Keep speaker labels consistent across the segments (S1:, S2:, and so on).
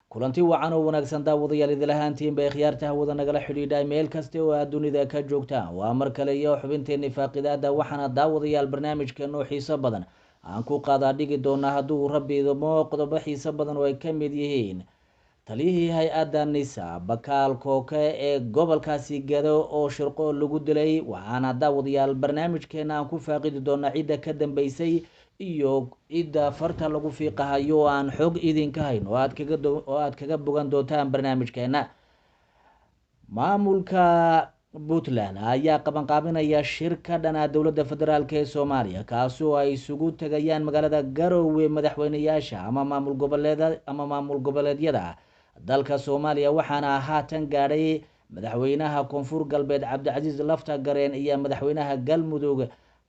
S1: kulanti wacan oo wanaagsan daawadayaal idil ahaantiin bay khiyaarta hawada nagala xidhiidhay meel kasta oo aad dunida ka joogtaan waa mar kale iyo xubinteennii faaqidaada waxaana daawadayaal barnaamijkeena oo xiiso badan aan ku qaadaa dhigi doonaa hadduu rabbi idmo qodobo xiiso badan oo ay ka mid yihiin taliyihii hay-adda nisa bakaal kooke ee gobolkaasi gado oo shirqo lagu dilay waxaana daawadayaal barnaamijkeena aan ku faaqidi doonaa cidda ka dambeysay iyo cidda farta lagu fiiqahayo oo aan xog idinka hayn oo aad kaga bogan doontaan barnaamijkeena. maamulka puntland ayaa qabanqaabinaya shir ka dhana dowladda federaalk ee soomaaliya kaasi oo ay isugu tegayaan magaalada garowe madaxweyneyaasha ama maamul goboleedyada dalka soomaaliya waxaana haatan gaadhay madaxweynaha koonfur galbeed cabdicasiis lafta gareen iyo madaxweynaha galmudug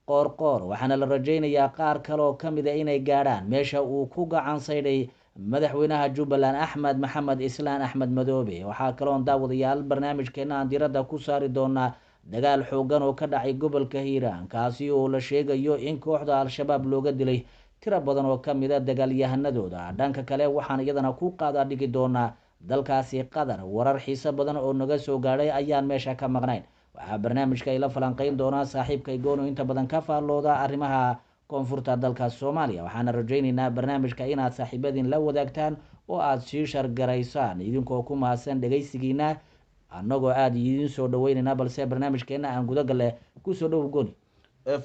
S1: qoorqoor waxaana la rajeynayaa qaar kaleoo kamid a inay gaadhaan meesha uu ku gacan saydhay madaxweynaha jubbaland axmed maxamed islaan axmed madoobe. waxaa kaloon daawadayaal barnaamijkeena aan diradda ku saari doonaa dagaal xoogan oo ka dhacay gobolka hiiraan kaasi oo la sheegayo in kooxda al-shabaab looga dilay tiro badan oo kamid a dagaalyahanadooda. dhanka kale waxaan iyadana ku qaadaa dhigi doonaa dalkaasi qatar warar xiiso badan oo naga soo gaadhay ayaan meesha ka maqnayn. waxaa barnaamijka ila falanqeyn doonaa saaxiibka igoono inta badan ka faallooda arrimaha koonfurta dalka soomaaliya. waxaana rajeyneynaa barnaamijka inaad saaxiibadiin la wadaagtaan oo aada sii shargaraysaan idinkoo ku mahadsan dhegeysigiina annagoo aada idiin soo dhaweyneynaa balse barnaamijkeena aan gudagale kusoo dhow gooni.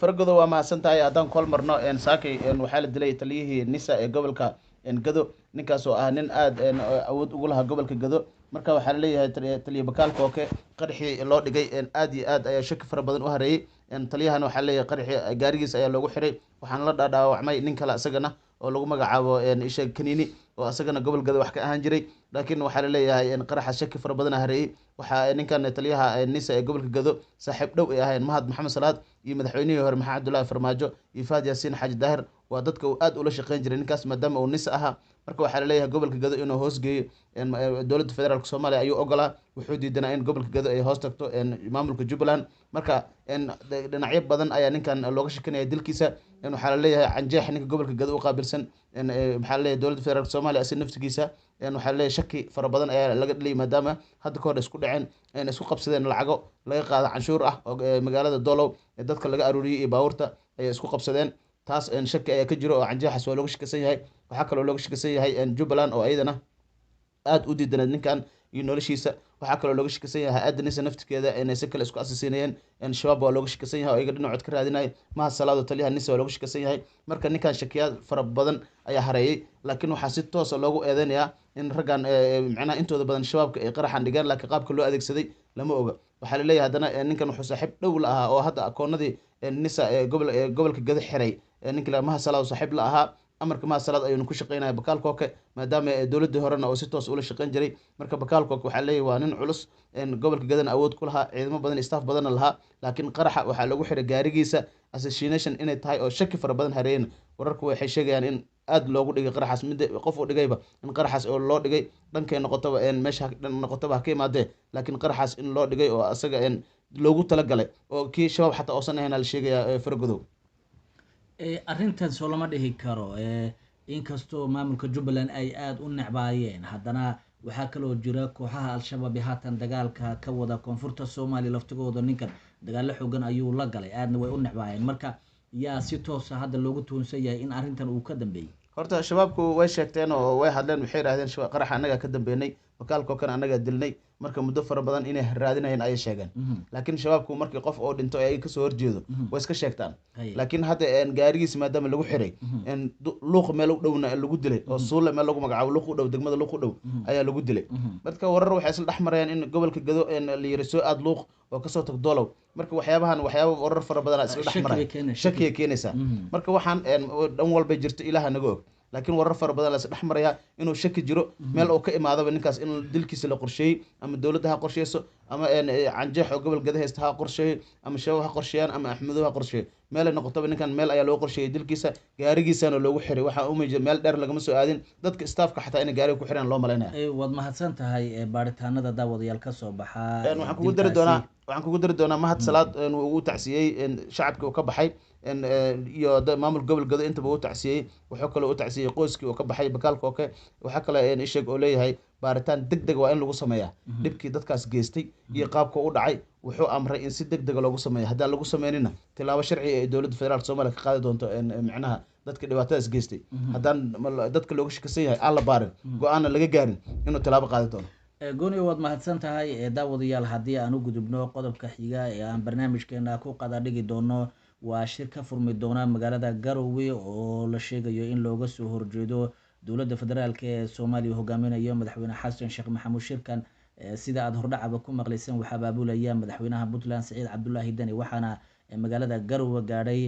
S2: fargodo waa mahadsan tahay haddaan kol marno saakay waxaa la dilay taliyihii nisa ee gobolka gado ninkaas oo ah nin aada awood ugu lahaa gobolka gado. marka waxaa laleeyahay taliya bakaal kooke qaraxii loo dhigay aad iyo aad ayaa shaki fara badan u hareeyey. taliyahan waxaa leeyahay qaraxii gaarigiisa ayaa loogu xiray waxaana la dhaadhaawacmay nin kale isagana oo lagu magacaabo isha kaniini oo isagana gobol gado wax ka ahaan jiray. laakiin waxaa laleeyahay qaraxaas shaki fara badan hareeyey. waxaa ninkan taliyaha nisa ee gobolka gado saaxiib dhow ay ahayn mahad maxamed salaad iyo madaxweynihii hore maxamed cabdullaahi farmaajo iyo faad yaasiin xaaji daahir waa dadka uu aad ula shaqeyn jiray ninkaas maadaama uu nisa ahaa. marka waxaa laleeyahay gobolka gado inuu hoosgeeyo dowladda federaalk soomaaliya ayuu ogolaa wuxuu diidanaa in gobolka gado ay hoos tagto maamulka jubbaland. marka dhinacyo badan ayaa ninkan looga shakinaya dilkiisa. waxaa laleeyahay canjeex ninka gobolka gado u qaabilsan maxaa laleeyahay dowladda federaalk soomaaliya asi naftigiisa waxaa laleeyahay shaki fara badan ayaa laga dhaliyay maadaama hadda ka hor isku dhaceen isku qabsadeen lacago laga qaado canshuur ah oo magaalada dolow dadka laga aruuriyey iyo baabuurta ayay isku qabsadeen. taas shaki ayaa ka jiro oo canjeexaas waa looga shakisan yahay. waxaa kaloo looga shakisan yahay jubbaland oo ayadana aada u diidaneed ninkan iyo noloshiisa. waxaa kaloo looga shakisan yahay hay-adda nisa naftirkeeda inay si kale isku asasiinayeen shabaab waa looga shakisan yahay oo iyaga dhinacood ka raadinaya mahad salaado taliyaha nisa waa looga shakisan yahay. marka ninkan shakiyaad fara badan ayaa hareeyey laakiin waxaa si toosa loogu eedeynayaa in raggan macnaha intooda badan shabaabka ay qaraxan dhigeen laakiin qaabka loo adeegsaday lama oga. waxaa laleeyahay haddana ninkan wuxuu saaxiib dhow la ahaa oo hadda akoonadii nisa gobolka gado xiray ninka mahad salaado saaxiib la ahaa. amarka mahad salaad ayuuna ku shaqeynaya bakaal kooke maadaama dowladii horena oo si toos ula shaqeyn jiray. marka bakaal kooke waxaa leeyahy waa nin culus gobolka gadana awood ku lahaa ciidamo badan staff badanna lahaa laakiin qaraxa waxaa lagu xiray gaarigiisa assassination inay tahay oo shaki fara badan hareeyen. wararku waxay sheegayaan in aada loogu dhigay qaraxaas mid qof uu dhigayba in qaraxaas oo loo dhigay dhankay noqotaba meesha noqotaba ha ka imaadee laakiin qaraxaas in loo dhigay oo asaga loogu talagalay oo kii shabaab xataa oosan ahayn la sheegaya fargodow.
S1: arrintan soo lama dhihi karo inkastoo maamulka jubbaland ay aada u necbaayeen haddana waxaa kaloo jira kooxaha al-shabaab haatan dagaalka ka wada koonfurta soomaaliya laftigooda ninkan dagaalo xoogan ayuu la galay aadna way u necbaayeen. marka yaa si toosa hadda loogu tuunsan yahay in arrintan uu ka dambeeyey.
S2: horta shabaabku way sheegteen oo way hadleen waxay yidhahdeen qaraxa annagaa ka dambeynay bakaalkookan annagaa dilnay marka muddo fara badan inay raadinayeen ayay sheegeen. laakiin shabaabku markii qof oo dhinto ay kasoo horjeedo way iska sheegtaan. laakiin hadda gaarigiisa maadaama lagu xiray luuq meel u dhowna lagu dilay oo suulle meel lagu magacaabo luuq u dhow degmada luuq u dhow ayaa lagu dilay. dadka warar waxay isla dhex marayaan in gobolka gado la yiri soo aad luuq oo kasoo tag dolow. marka waxyaaba warar fara badan isla dhex maraya shakiya keenaysaa. marka waxaan dhan walbay jirto ilaaha naga og laakiin warar fara badan la is dhex marayaa inuu shaki jiro meel uu ka imaadaba ninkaas in dilkiisa la qorsheeyey ama dowladda ha qorsheyso ama canjeex oo gobol gada haysta ha qorsheeyo ama shabaab ha qorsheeyaan ama axmedow ha qorsheeyo meelay noqotaba ninkan meel ayaa loo qorsheeyey dilkiisa gaarigiisana loogu xiray. waxaa umay meel dheer lagama soo aadin dadka staffka xataa inay gaariga ku xiraan loo malaynaya.
S1: waad mahadsan tahay baaritaanada daawadayaal ka soo baxaa.
S2: waxaan kugu dari doonaa waxaan kugu dari doonaa mahad salaad uu tacsiyey shacabkii uu ka baxay iyo maamul gobol gado intaba uu tacsiyey wuxuu kaloo u tacsiyey qoyskii uu ka baxay bakaalka oke waxaa kale isheeg oo leeyahay baaritaan deg deg waa in lagu sameeyaa dhibkii dadkaas geystay iyo qaabka u dhacay wuxuu amray in si deg dega loogu sameeya haddaan lagu sameynina tilaabo sharci ay dowladda federaalk soomaaliya ka qaadi doonto micnaha dadka dhibaatadaas geystay haddaan dadka looga shakisan yahay aan la baarin go-aanna laga gaarin inuu tilaabo qaadi doono
S1: gooni waad mahadsan tahay daawadayaal haddii aan u gudubno qodobka xiga ee aan barnaamijkeena ku qadadhigi doono waa shir ka furmi doona magaalada garowe oo la sheegayo in looga soo horjeedo dowladda federaalk ee soomaaliya hogaaminayo madaxweyne xasan sheekh maxamuud. shirkan sida aada hordhacaba ku maqlayseen waxaa baabulaya madaxweynaha puntland saciid cabdulaahi deni waxaana magaalada garowe gaadhay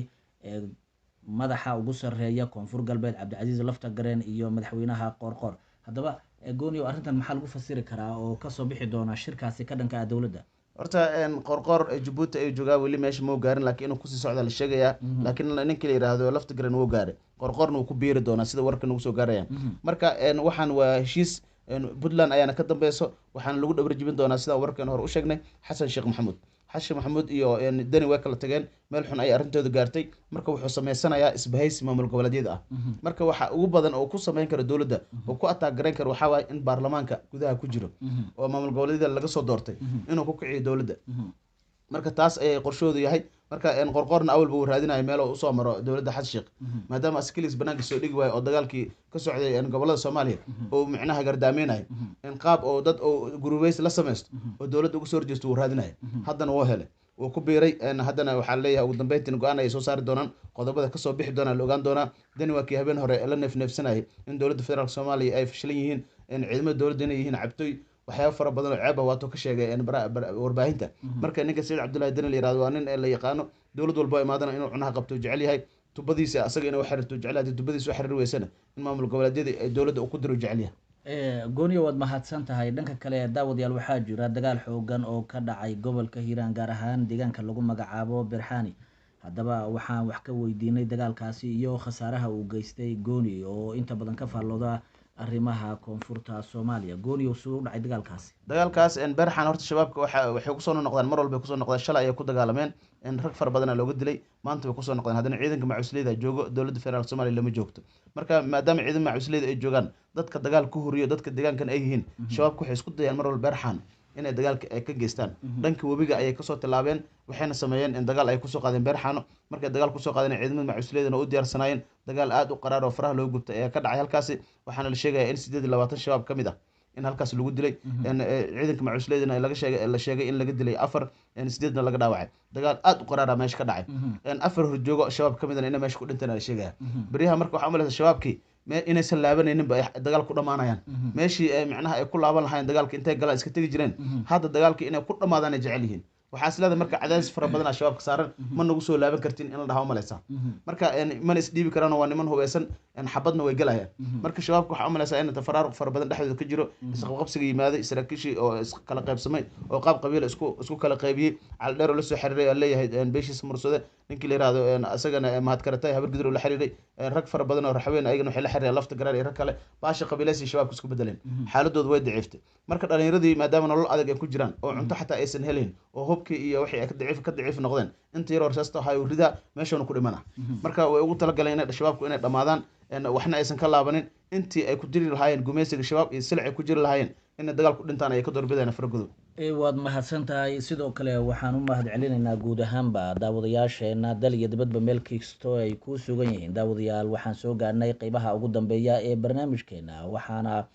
S1: madaxa ugu sareeya koonfur galbeed cabdicasiis lafta gareen iyo madaxweynaha qoorqoor. haddaba gooni arrintan maxaa lagu fasiri karaa oo kasoo bixi doona shirkaasi ka dhanka ah dowladda?
S2: horta qoorqoor jabuuti ayuu joogaa weli meesha mau gaarin laakiin inuu kusii socda la sheegayaa laakiin ninkii la yidhaahdo lafta garan wuu gaaray qoorqoorna wuu ku biiri doonaa sida warka nagu soo gaarayaan marka waxaan waa heshiis puntland ayaana ka dambeyso waxaana lagu dhabarjibin doonaa sidaan warkan hore u sheegnay xasan sheekh maxamuud iyo deni way kala tageen meel xun ay arrintooda gaartay marka wuxuu sameysanayaa isbahaysi maamul goboleedyada ah marka waxa ugu badan oo ku sameyn kara dowladda oo ku attack gareyn kara waxaa waaye in baarlamaanka gudaha ku jiro oo maamul goboleedyada laga soo doortay inuu ku kiciyo dowladda marka taas ayay qorshoodu yahay marka qorqoorna awalba uu raadinayo meel oo usoo maro dowladda xasan sheekh maadaama askilis banaanka soo dhigi waayo oo dagaalkii ka socday gobolada soomaaliya oo micnaha gardaameynaya qaab oo dad oo gurubeys la sameysto oo dowladda uga soo horjeesto uu raadinayo haddana wuu helay wuu ku biiray haddana waxaa leeyahay ugu dambeyntiin go-aan ay soo saari doonaan qodobada kasoo bixi doonaa la ogaan doonaa deni waa kii habeen hore la neefneefsanayay in dowladda federaalk soomaaliya ay fashilan yihiin ciidamada dowladda inay yihiin cabtoy waxyaaba fara badan oo ceeba waatuu ka sheegay warbaahinta marka ninka saciid cabdullahi deni la yirahdo waa nin la yaqaano dowlad walba imaadana inuu cunaha qabto jecel yahay tubadiisa asaga inuu xiriirto jecel yahay tubadiisa u xiriir weysana in maamul goboleedyada ay dowladda uu ku diro jecel yahay
S1: gooniyo waad mahadsan tahay. dhanka kale daawadayaal waxaa jira dagaal xoogan oo ka dhacay gobolka hiiraan gaar ahaan deegaanka lagu magacaabo berxani. haddaba waxaan wax ka weydiinay dagaalkaasi iyo khasaaraha uu geystay gooni oo inta badan ka faallooda arrimaha koonfurta soomaaliya. gooniyo suu u dhacay dagaalkaas
S2: berxan horta shabaabka waxay kusoo noqdaan mar walba kusoo noqdaan shalay ayay ku dagaalameen rag fara badana looga dilay maanta way kusoo noqdeen haddana ciidanka macusleyda joogo dowladda federaalk soomaaliya lama joogto marka maadaama ciidan macusleyda ay joogaan dadka dagaal ku huriyo dadka deegaankan ay yihiin shabaabka waxay isku dayaan mar walba berxan inay dagaalka ay ka geystaan dhanka webiga ayay kasoo tilaabeen waxayna sameeyeen in dagaal ay kusoo qaadeen beerxaano markay dagaal kusoo qaadeen ciidamada macusleydan oo u diyaarsanaayeen dagaal aad u qaraar oo faraha loo gubtay ayaa ka dhacay halkaasi waxaana la sheegaya in 8 shabaab ka mid ah in halkaas lagu dilay ciidanka macusleydan la sheegay in laga dilay 8 laga dhaawacay dagaal aad u qaraara meesha ka dhacay 4 horjoogo shabaab ka mid ah in meesha ku dhinteen la sheegaya bariyaha marka waxaa umalaysa shabaabkii inaysan laabanayninba ay dagaal ku dhamaanayaan meeshii micnaha ay ku laaban lahayn dagaalka intay galaan iska tegi jireen hadda dagaalkii inay ku dhamaadaan ay jecel yihiin waxaa isleeda marka cadaadis fara badan shabaabka saaran ma nagu soo laaban kartin in la dhaha umalaysa marka mana isdhiibi karaan waa niman hubeysan xabadna way galayaan marka shabaabka waxaa umalaysa in tafaraaruq fara badan dhexdooda ka jiro isqabqabsiga yimaaday saraakiishii oo iskala qaybsamay oo qaab qabiil isku kala qaybiyey caldheer oo la soo xiriiray oo leeyahay beeshiisa mursade ninkii la yiraahdo asagana mahad karatay habar gidro la xiriiray rag fara badan oo raxween ayagana waxay la xiriireen lafta garaar iyo rag kale baasha qabiilaysi shabaabka isku bedeleen xaaladoodu way daciiftay marka dhalinyaradii maadaama nolol adag ay ku jiraan oo cunto xataa aysan helin oo hubkii iyo wixii ay ka daciif noqdeen inta yar horsaasta hayo rida meeshan ku dhimana marka way ugu talagaleen inay shabaabku inay dhamaadaan waxna aysan ka laabanin intii ay ku jiri lahaayeen gumeysiga shabaab iyo silci ay ku jiri lahaayeen in dagaal ku dhintaan ay ka doorbideen faragodo
S1: waad mahadsan tahay. sidoo kale waxaan u mahad celinaynaa guud ahaanba daawadayaasheena dal iyo dibadba meel kastoo ay ku sugan yihiin. daawadayaal waxaan soo gaarnay qeybaha ugu dambeeya ee barnaamijkeena waxaana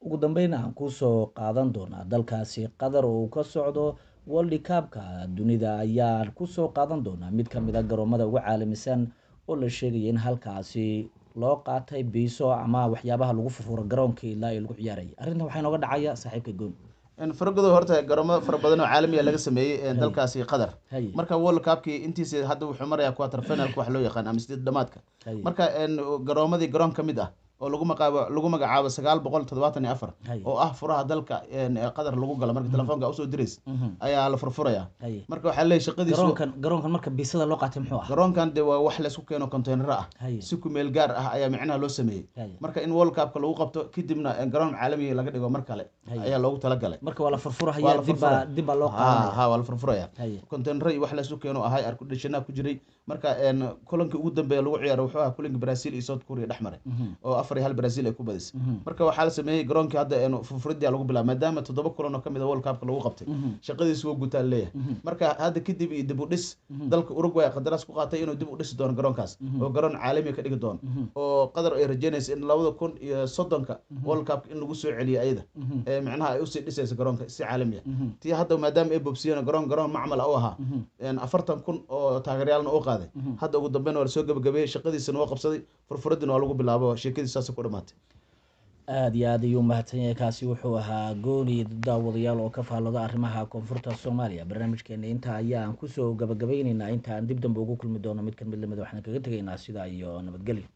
S1: ugu dambeyn aan kusoo qaadan doonaa dalkaasi qatar oo uu ka socdo world cupka dunida ayaan kusoo qaadan doonaa mid ka mid a garoomada ugu caalamisan oo la sheegaya in halkaasi loo qaatay biiso ama waxyaabaha lagu furfuro garoonka ilaa ay lagu ciyaarayay. arrintan waxaa inooga dhacaya saaxiibka goon
S2: faragodo horta garoomo fara badan oo caalami ah laga sameeyey dalkaasi qatar marka world cupkii intiisa hadda wuxuu marayaa quarter finalka wax loo yaqaan ama 8 dhamaadka marka garoomadii garoon ka mid ah oo lagu magacaabo 974
S1: Hay.
S2: oo ah furaha dalka qadar lagu galo marka telefoonka usoo dirays ayaa la furfuraya
S1: Hay.
S2: marka waxaa leeyahay shaqadiisu
S1: garoonkan marka bisada loo qaatay muxuu ah
S2: garoonkan de waa wax laysku keeno container ah
S1: Hay.
S2: si ku meel gaar ah ayaa micnaha loo sameeyey
S1: Hay.
S2: marka in World Cup-ka lagu qabto kadibna garoon caalami laga dhigo mar kale
S1: Hay.
S2: ayaa loogu talagalay
S1: marka waa la
S2: Waa
S1: furfurahaya
S2: la furfuraya.
S1: dib baa loo qaadanaya
S2: waa la furfuraya
S1: Hay.
S2: container iyo wax laysku keeno ahay arkudhishana ku jiray marka kulankii ugu dambeeya lagu ciyaaro wuxuu ahaa kulanka Brazil iyo South Korea dhexmaray oo 4-1 Brazil ay ku badisay marka waxaa la sameeyey garoonkii hadda furfuridii lagu bilaabay maadaama 7 kulan oo kamid ah World Cup-ka lagu qabtay shaqadiisu waa gutaan leeyahay marka hadda kadib iyo dib u dhis dalka Uruguay qadaraas ku qaatay inuu dib u dhisi doono garoonkaas oo garoon caalami ka dhigi doono oo qadar ay rajeynayso in 2030ka World Cup in lagu soo celiyo ayada macnaha ay u sii dhisayso garoonka si caalami ah tii hadda maadaama ay bobsiyeen garoon macmal ah oo ahaa 40,000 oo taageerayaalna oo qaaday hadda ugu dambeyn waa soo gabagabeeyay shaqadiisana waa qabsaday furfuridina waa lagu bilaabo sheekadiisa saas ku dhamaatay
S1: aad iyo aad ayuu mahadsan yahay kaasi wuxuu ahaa gooni daawadayaal oo ka faallooda arrimaha koonfurta Soomaaliya barnaamijkeena inta ayaan kusoo gabagabaynaynaa intaan dib dambe ugu kulmi doono mid kan mid lamid waxaan kaga tegaynaa sidaa iyo nabadgelyo